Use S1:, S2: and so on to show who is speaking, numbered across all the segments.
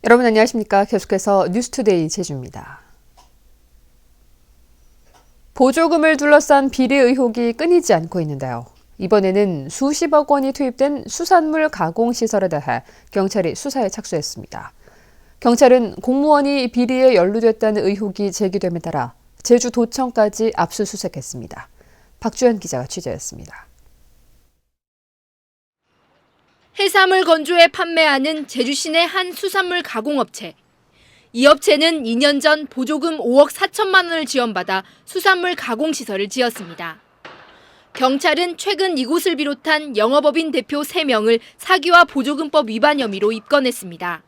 S1: 여러분 안녕하십니까? 계속해서 뉴스투데이 제주입니다. 보조금을 둘러싼 비리 의혹이 끊이지 않고 있는데요. 이번에는 수십억 원이 투입된 수산물 가공시설에 대해 경찰이 수사에 착수했습니다. 경찰은 공무원이 비리에 연루됐다는 의혹이 제기됨에 따라 제주도청까지 압수수색했습니다. 박주연 기자가 취재했습니다.
S2: 해산물 건조해 판매하는 제주시내 한 수산물 가공업체. 이 업체는 2년 전 보조금 5억 4천만 원을 지원받아 수산물 가공시설을 지었습니다. 경찰은 최근 이곳을 비롯한 영업업인 대표 3명을 사기와 보조금법 위반 혐의로 입건했습니다.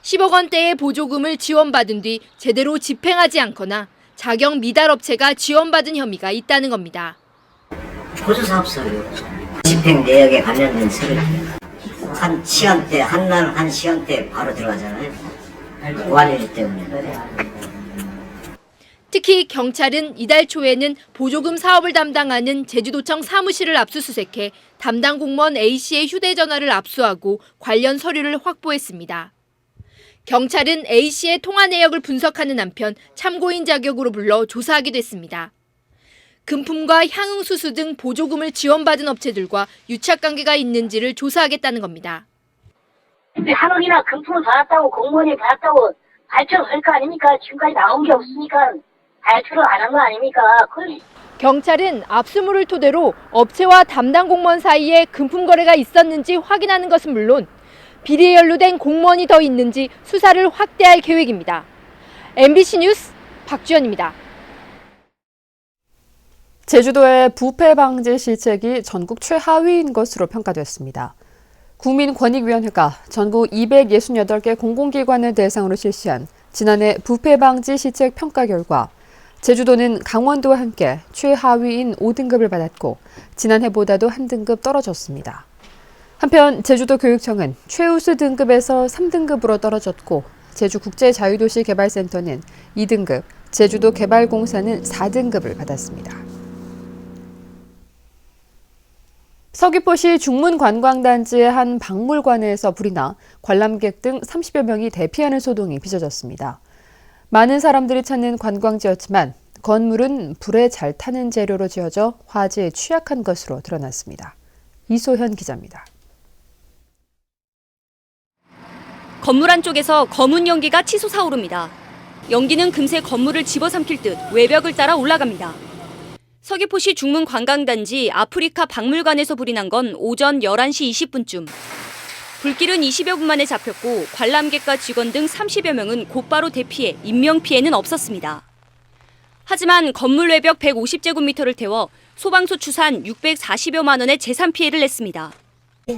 S2: 10억 원대의 보조금을 지원받은 뒤 제대로 집행하지 않거나 자격 미달 업체가 지원받은 혐의가 있다는 겁니다.
S3: 보조사업소를 집행 내역에 관련된 서류 한 시간대 한날 한 시간대 바로 들어가잖아요. 보안이기 때문에.
S2: 특히 경찰은 이달 초에는 보조금 사업을 담당하는 제주도청 사무실을 압수수색해 담당 공무원 A씨의 휴대전화를 압수하고 관련 서류를 확보했습니다. 경찰은 A씨의 통화 내역을 분석하는 한편 참고인 자격으로 불러 조사하기도 했습니다. 금품과 향응수수 등 보조금을 지원받은 업체들과 유착관계가 있는지를 조사하겠다는 겁니다.
S4: 한억이나 금품을 받았다고 공무원이 받았다고 발표를 할 거 아닙니까? 지금까지 나온 게 없으니까 발표를 안 한 거 아닙니까?
S2: 경찰은 압수물을 토대로 업체와 담당 공무원 사이에 금품 거래가 있었는지 확인하는 것은 물론 비리에 연루된 공무원이 더 있는지 수사를 확대할 계획입니다. MBC 뉴스 박주연입니다.
S1: 제주도의 부패 방지 실책이 전국 최하위인 것으로 평가됐습니다. 국민권익위원회가 전국 268개 공공기관을 대상으로 실시한 지난해 부패 방지 실책 평가 결과 제주도는 강원도와 함께 최하위인 5등급을 받았고 지난해보다도 한 등급 떨어졌습니다. 한편 제주도 교육청은 최우수 등급에서 3등급으로 떨어졌고 제주국제자유도시개발센터는 2등급, 제주도개발공사는 4등급을 받았습니다. 서귀포시 중문관광단지의 한 박물관에서 불이 나 관람객 등 30여 명이 대피하는 소동이 빚어졌습니다. 많은 사람들이 찾는 관광지였지만 건물은 불에 잘 타는 재료로 지어져 화재에 취약한 것으로 드러났습니다. 이소현 기자입니다.
S5: 건물 안쪽에서 검은 연기가 치솟아 오릅니다. 연기는 금세 건물을 집어삼킬 듯 외벽을 따라 올라갑니다. 서귀포시 중문관광단지 아프리카 박물관에서 불이 난 건 오전 11시 20분쯤. 불길은 20여 분 만에 잡혔고 관람객과 직원 등 30여 명은 곧바로 대피해 인명피해는 없었습니다. 하지만 건물 외벽 150제곱미터를 태워 소방서 추산 640여만 원의 재산 피해를 냈습니다.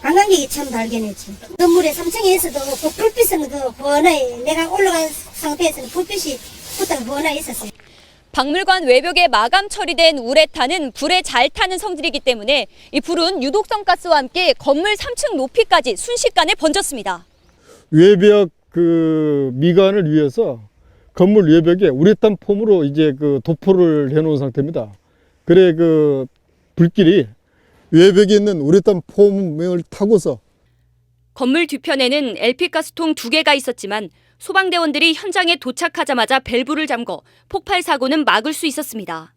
S6: 관광객이 처음 발견했지. 건물에 3층에서도 그 불빛은 번화해. 내가 올라간 상태에서는 불빛이 붙어 번화해 있었어요.
S5: 박물관 외벽에 마감 처리된 우레탄은 불에 잘 타는 성질이기 때문에 이 불은 유독성 가스와 함께 건물 3층 높이까지 순식간에 번졌습니다.
S7: 외벽 미관을 위해서 건물 외벽에 우레탄 폼으로 이제 도포를 해놓은 상태입니다. 그래 불길이 외벽에 있는 우레탄 폼을 타고서
S5: 건물 뒤편에는 LP가스통 2개가 있었지만 소방대원들이 현장에 도착하자마자 밸브를 잠궈 폭발 사고는 막을 수 있었습니다.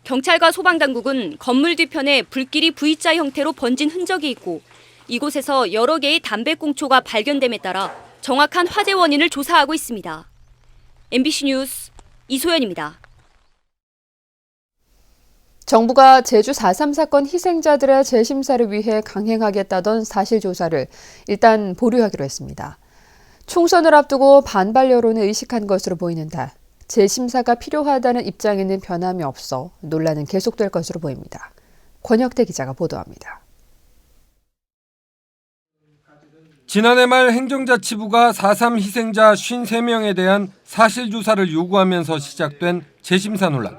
S5: 경찰과 소방당국은 건물 뒤편에 불길이 V자 형태로 번진 흔적이 있고 이곳에서 여러 개의 담배꽁초가 발견됨에 따라 정확한 화재 원인을 조사하고 있습니다. MBC 뉴스 이소연입니다.
S1: 정부가 제주 4.3 사건 희생자들의 재심사를 위해 강행하겠다던 사실조사를 일단 보류하기로 했습니다. 총선을 앞두고 반발 여론을 의식한 것으로 보이는데 재심사가 필요하다는 입장에는 변함이 없어 논란은 계속될 것으로 보입니다. 권혁태 기자가 보도합니다.
S8: 지난해 말 행정자치부가 4.3 희생자 53명에 대한 사실조사를 요구하면서 시작된 재심사 논란.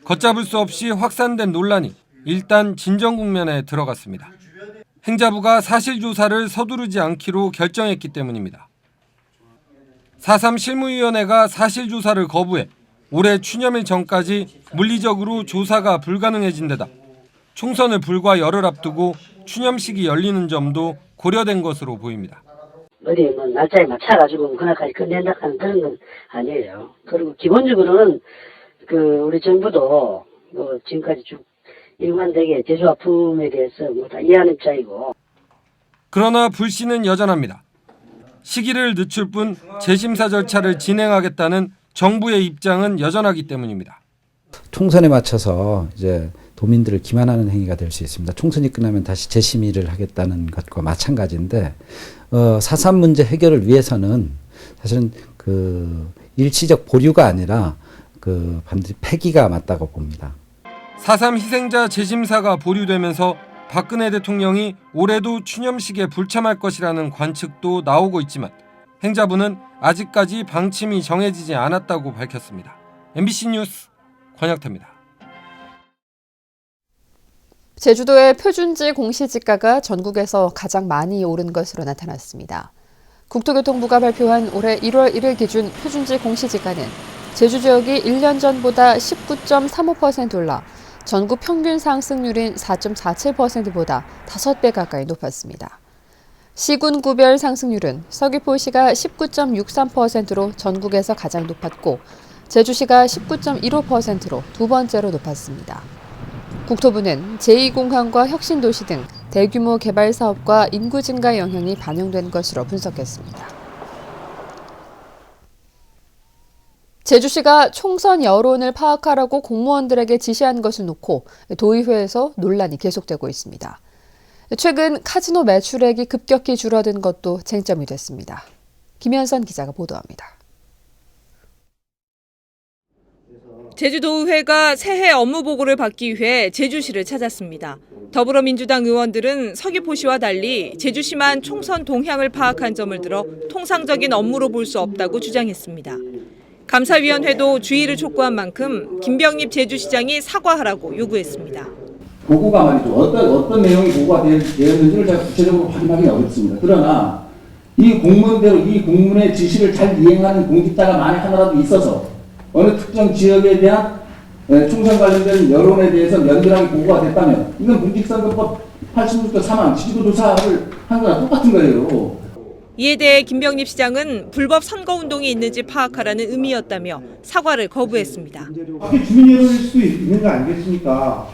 S8: 걷잡을 수 없이 확산된 논란이 일단 진정 국면에 들어갔습니다. 행자부가 사실조사를 서두르지 않기로 결정했기 때문입니다. 4.3 실무위원회가 사실조사를 거부해 올해 추념일 전까지 물리적으로 조사가 불가능해진 데다 총선을 불과 열흘 앞두고 추념식이 열리는 점도 고려된 것으로 보입니다.
S4: 어디 뭐 날짜에 맞춰가지고 그날까지 끝낸다 하는 그런 건 아니에요. 그리고 기본적으로는 우리 정부도 지금까지 쭉 일관되게 제주 아픔에 대해서 다 이해하는 입장이고.
S8: 그러나 불씨는 여전합니다. 시기를 늦출 뿐 재심사 절차를 진행하겠다는 정부의 입장은 여전하기 때문입니다.
S9: 총선에 맞춰서 이제 도민들을 기만하는 행위가 될 수 있습니다. 총선이 끝나면 다시 재심의를 하겠다는 것과 마찬가지인데 4.3 문제 해결을 위해서는 사실은 일시적 보류가 아니라 반드시 폐기가 맞다고 봅니다.
S8: 4.3 희생자 재심사가 보류되면서 박근혜 대통령이 올해도 추념식에 불참할 것이라는 관측도 나오고 있지만 행자부는 아직까지 방침이 정해지지 않았다고 밝혔습니다. MBC 뉴스 권혁태입니다.
S1: 제주도의 표준지 공시지가가 전국에서 가장 많이 오른 것으로 나타났습니다. 국토교통부가 발표한 올해 1월 1일 기준 표준지 공시지가는 제주 지역이 1년 전보다 19.35% 올라 전국 평균 상승률인 4.47%보다 5배 가까이 높았습니다. 시군구별 상승률은 서귀포시가 19.63%로 전국에서 가장 높았고 제주시가 19.15%로 두 번째로 높았습니다. 국토부는 제2공항과 혁신도시 등 대규모 개발 사업과 인구 증가 영향이 반영된 것으로 분석했습니다. 제주시가 총선 여론을 파악하라고 공무원들에게 지시한 것을 놓고 도의회에서 논란이 계속되고 있습니다. 최근 카지노 매출액이 급격히 줄어든 것도 쟁점이 됐습니다. 김현선 기자가 보도합니다.
S10: 제주도의회가 새해 업무 보고를 받기 위해 제주시를 찾았습니다. 더불어민주당 의원들은 서귀포시와 달리 제주시만 총선 동향을 파악한 점을 들어 통상적인 업무로 볼 수 없다고 주장했습니다. 감사위원회도 주의를 촉구한 만큼 김병립 제주시장이 사과하라고 요구했습니다.
S11: 보고가 말이죠. 어떤 내용이 보고가 되었는지를 제가 구체적으로 확인하기는 어렵습니다. 그러나 이 공문대로 이 공문의 지시를 잘 이행하는 공직자가 만약 하나라도 있어서 어느 특정 지역에 대한 총선 관련된 여론에 대해서 면밀하게 보고가 됐다면 이건 공직선거법 86조 3항 지지도조사를 한 거랑 똑같은 거예요.
S10: 이에 대해 김병립 시장은 불법 선거운동이 있는지 파악하라는 의미였다며 사과를 거부했습니다.
S12: 그게 주민 여론일 수도 있는 거 아니겠습니까?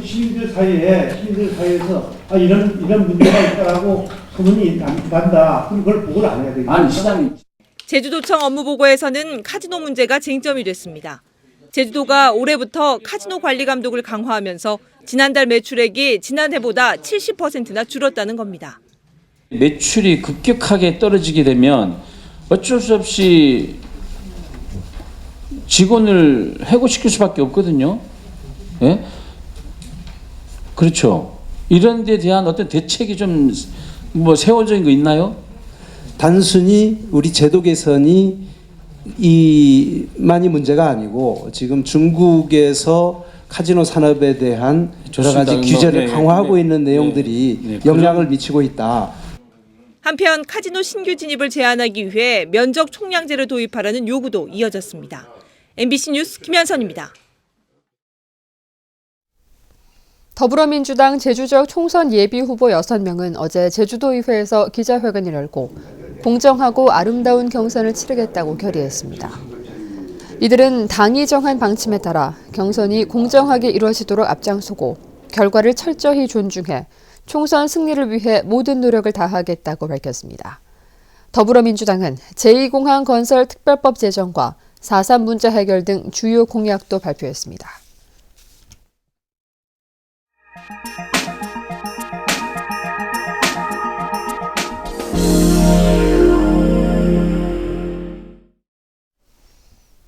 S12: 시민들 사이에서 이런 문제가 있다라고 소문이 난다. 그럼 그걸 보고를 안 해야 되겠죠.
S11: 아니 시장님.
S10: 제주도청 업무보고에서는 카지노 문제가 쟁점이 됐습니다. 제주도가 올해부터 카지노 관리 감독을 강화하면서 지난달 매출액이 지난해보다 70%나 줄었다는 겁니다.
S13: 매출이 급격하게 떨어지게 되면 어쩔 수 없이 직원을 해고시킬 수밖에 없거든요. 예? 그렇죠. 이런 데 대한 어떤 대책이 좀 세워진 거 있나요?
S14: 단순히 우리 제도 개선이 만이 문제가 아니고 지금 중국에서 카지노 산업에 대한 여러 가지 규제를 강화하고 있는 내용들이 영향을 미치고 있다.
S10: 한편 카지노 신규 진입을 제한하기 위해 면적 총량제를 도입하라는 요구도 이어졌습니다. MBC 뉴스 김현선입니다.
S1: 더불어민주당 제주지역 총선 예비 후보 6명은 어제 제주도의회에서 기자회견을 열고 공정하고 아름다운 경선을 치르겠다고 결의했습니다. 이들은 당이 정한 방침에 따라 경선이 공정하게 이루어지도록 앞장서고 결과를 철저히 존중해 총선 승리를 위해 모든 노력을 다하겠다고 밝혔습니다. 더불어민주당은 제2공항 건설 특별법 제정과 4.3 문제 해결 등 주요 공약도 발표했습니다.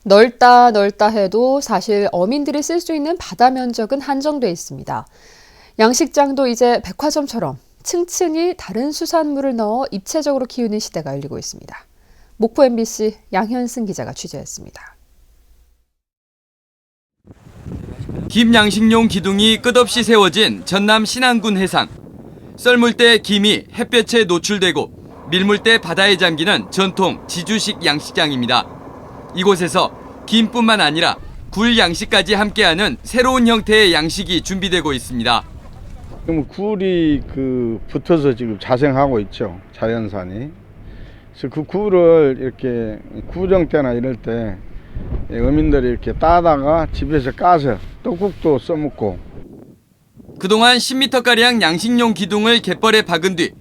S1: 넓다 해도 사실 어민들이 쓸 수 있는 바다 면적은 한정돼 있습니다. 양식장도 이제 백화점처럼 층층이 다른 수산물을 넣어 입체적으로 키우는 시대가 열리고 있습니다. 목포 MBC 양현승 기자가 취재했습니다.
S15: 김양식용 기둥이 끝없이 세워진 전남 신안군 해상. 썰물 때 김이 햇볕에 노출되고 밀물 때 바다에 잠기는 전통 지주식 양식장입니다. 이곳에서 김뿐만 아니라 굴 양식까지 함께하는 새로운 형태의 양식이 준비되고 있습니다.
S16: 그럼 굴이 붙어서 지금 자생하고 있죠. 자연산이. 그래서 그 굴을 이렇게 구정 때나 이럴 때 어민들이 이렇게 따다가 집에서 까서 떡국도 써먹고.
S15: 그동안 10m가량 양식용 기둥을 갯벌에 박은 뒤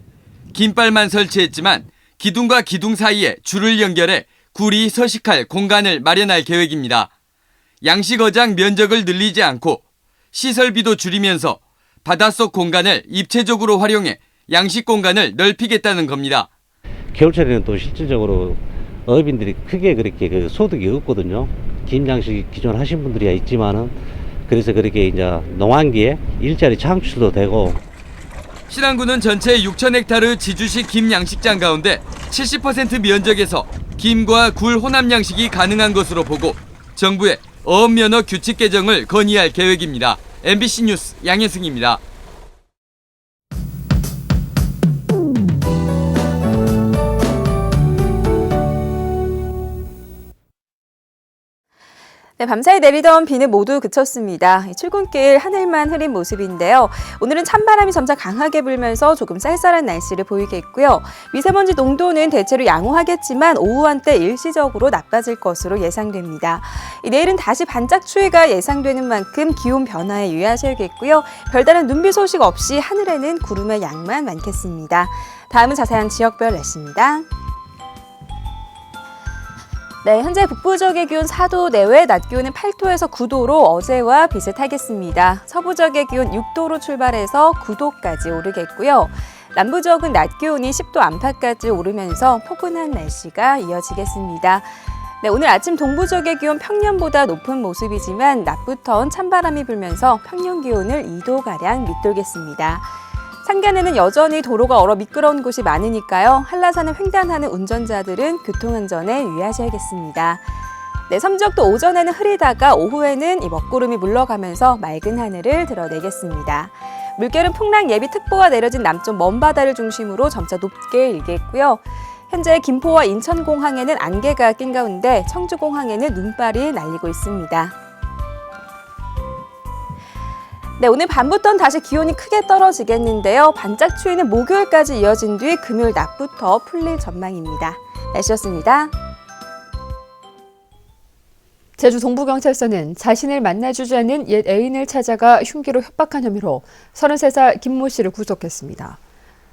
S15: 긴발만 설치했지만 기둥과 기둥 사이에 줄을 연결해 굴이 서식할 공간을 마련할 계획입니다. 양식어장 면적을 늘리지 않고 시설비도 줄이면서 바닷속 공간을 입체적으로 활용해 양식 공간을 넓히겠다는 겁니다.
S17: 겨울철에는 또 실질적으로 어민들이 크게 그렇게 그 소득이 없거든요. 김양식 기존 하신 분들이야 있지만은 그래서 그렇게 이제 농한기에 일자리 창출도 되고.
S15: 신안군은 전체 6,000헥타르 지주식 김 양식장 가운데 70% 면적에서 김과 굴 혼합 양식이 가능한 것으로 보고 정부에 어업 면허 규칙 개정을 건의할 계획입니다. MBC 뉴스 양혜승입니다.
S18: 네, 밤사이 내리던 비는 모두 그쳤습니다. 출근길 하늘만 흐린 모습인데요. 오늘은 찬바람이 점차 강하게 불면서 조금 쌀쌀한 날씨를 보이겠고요. 미세먼지 농도는 대체로 양호하겠지만 오후 한때 일시적으로 나빠질 것으로 예상됩니다. 내일은 다시 반짝 추위가 예상되는 만큼 기온 변화에 유의하셔야겠고요. 별다른 눈비 소식 없이 하늘에는 구름의 양만 많겠습니다. 다음은 자세한 지역별 날씨입니다. 네, 현재 북부 지역의 기온 4도 내외, 낮 기온은 8도에서 9도로 어제와 비슷하겠습니다. 서부 지역의 기온 6도로 출발해서 9도까지 오르겠고요. 남부 지역은 낮 기온이 10도 안팎까지 오르면서 포근한 날씨가 이어지겠습니다. 네, 오늘 아침 동부 지역의 기온 평년보다 높은 모습이지만 낮부터는 찬바람이 불면서 평년 기온을 2도가량 밑돌겠습니다. 상간에는 여전히 도로가 얼어 미끄러운 곳이 많으니까요. 한라산을 횡단하는 운전자들은 교통안전에 유의하셔야겠습니다. 네, 섬지역도 오전에는 흐리다가 오후에는 이 먹구름이 물러가면서 맑은 하늘을 드러내겠습니다. 물결은 풍랑 예비특보가 내려진 남쪽 먼바다를 중심으로 점차 높게 일겠고요. 현재 김포와 인천공항에는 안개가 낀 가운데 청주공항에는 눈발이 날리고 있습니다. 네, 오늘 밤부터는 다시 기온이 크게 떨어지겠는데요. 반짝 추위는 목요일까지 이어진 뒤 금요일 낮부터 풀릴 전망입니다. 날씨였습니다.
S1: 제주 동부경찰서는 자신을 만나주지 않은 옛 애인을 찾아가 흉기로 협박한 혐의로 33살 김모 씨를 구속했습니다.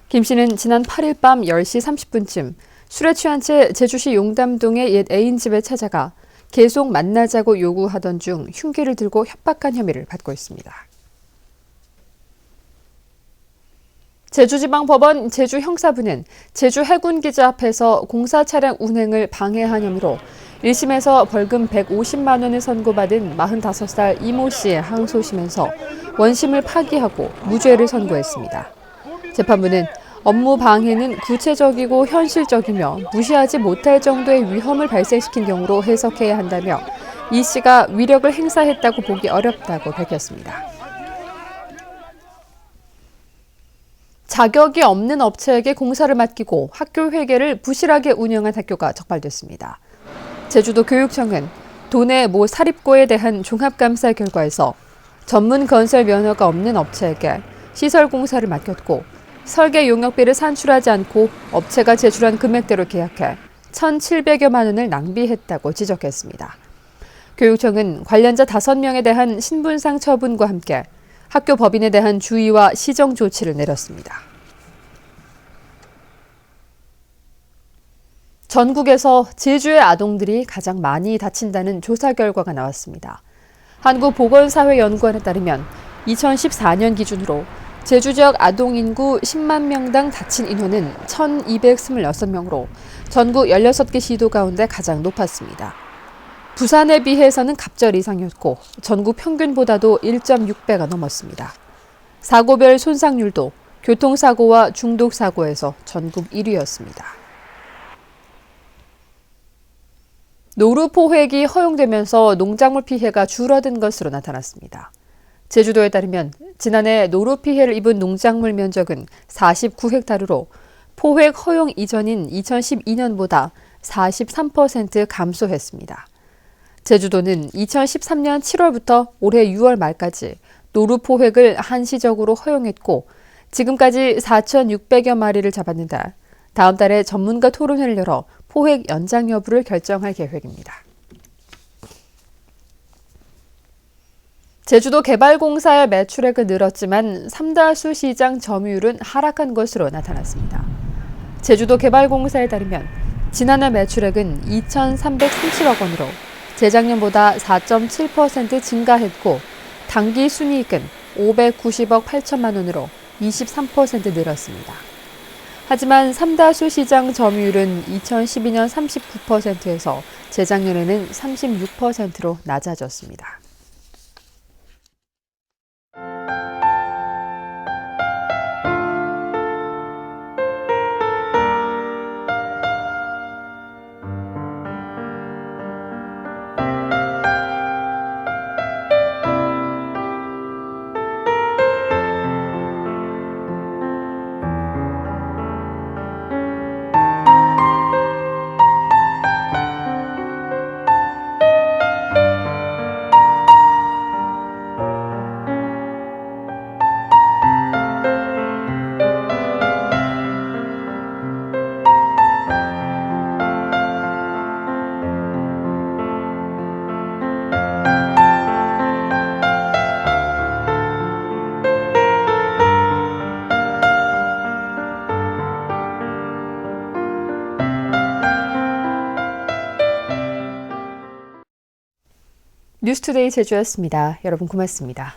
S1: 김 씨는 지난 8일 밤 10시 30분쯤 술에 취한 채 제주시 용담동의 옛 애인 집에 찾아가 계속 만나자고 요구하던 중 흉기를 들고 협박한 혐의를 받고 있습니다. 제주지방법원 제주형사부는 제주 해군기지 앞에서 공사 차량 운행을 방해한 혐의로 1심에서 벌금 150만 원을 선고받은 45살 이모 씨에 항소심에서 원심을 파기하고 무죄를 선고했습니다. 재판부는 업무 방해는 구체적이고 현실적이며 무시하지 못할 정도의 위험을 발생시킨 경우로 해석해야 한다며 이 씨가 위력을 행사했다고 보기 어렵다고 밝혔습니다. 자격이 없는 업체에게 공사를 맡기고 학교 회계를 부실하게 운영한 학교가 적발됐습니다. 제주도 교육청은 도내 모 사립고에 대한 종합감사 결과에서 전문 건설 면허가 없는 업체에게 시설 공사를 맡겼고 설계 용역비를 산출하지 않고 업체가 제출한 금액대로 계약해 1,700여만 원을 낭비했다고 지적했습니다. 교육청은 관련자 5명에 대한 신분상 처분과 함께 학교 법인에 대한 주의와 시정 조치를 내렸습니다. 전국에서 제주의 아동들이 가장 많이 다친다는 조사 결과가 나왔습니다. 한국보건사회연구원에 따르면 2014년 기준으로 제주 지역 아동 인구 10만 명당 다친 인원은 1,226명으로 전국 16개 시도 가운데 가장 높았습니다. 부산에 비해서는 갑절 이상이었고 전국 평균보다도 1.6배가 넘었습니다. 사고별 손상률도 교통사고와 중독사고에서 전국 1위였습니다. 노루 포획이 허용되면서 농작물 피해가 줄어든 것으로 나타났습니다. 제주도에 따르면 지난해 노루 피해를 입은 농작물 면적은 49헥타르로 포획 허용 이전인 2012년보다 43% 감소했습니다. 제주도는 2013년 7월부터 올해 6월 말까지 노루 포획을 한시적으로 허용했고 지금까지 4,600여 마리를 잡았는데 다음 달에 전문가 토론회를 열어 포획 연장 여부를 결정할 계획입니다. 제주도 개발공사의 매출액은 늘었지만 삼다수 시장 점유율은 하락한 것으로 나타났습니다. 제주도 개발공사에 따르면 지난해 매출액은 2,330억 원으로 재작년보다 4.7% 증가했고 당기 순이익은 590억 8천만 원으로 23% 늘었습니다. 하지만 삼다수 시장 점유율은 2012년 39%에서 재작년에는 36%로 낮아졌습니다. 뉴스투데이 제주였습니다. 여러분 고맙습니다.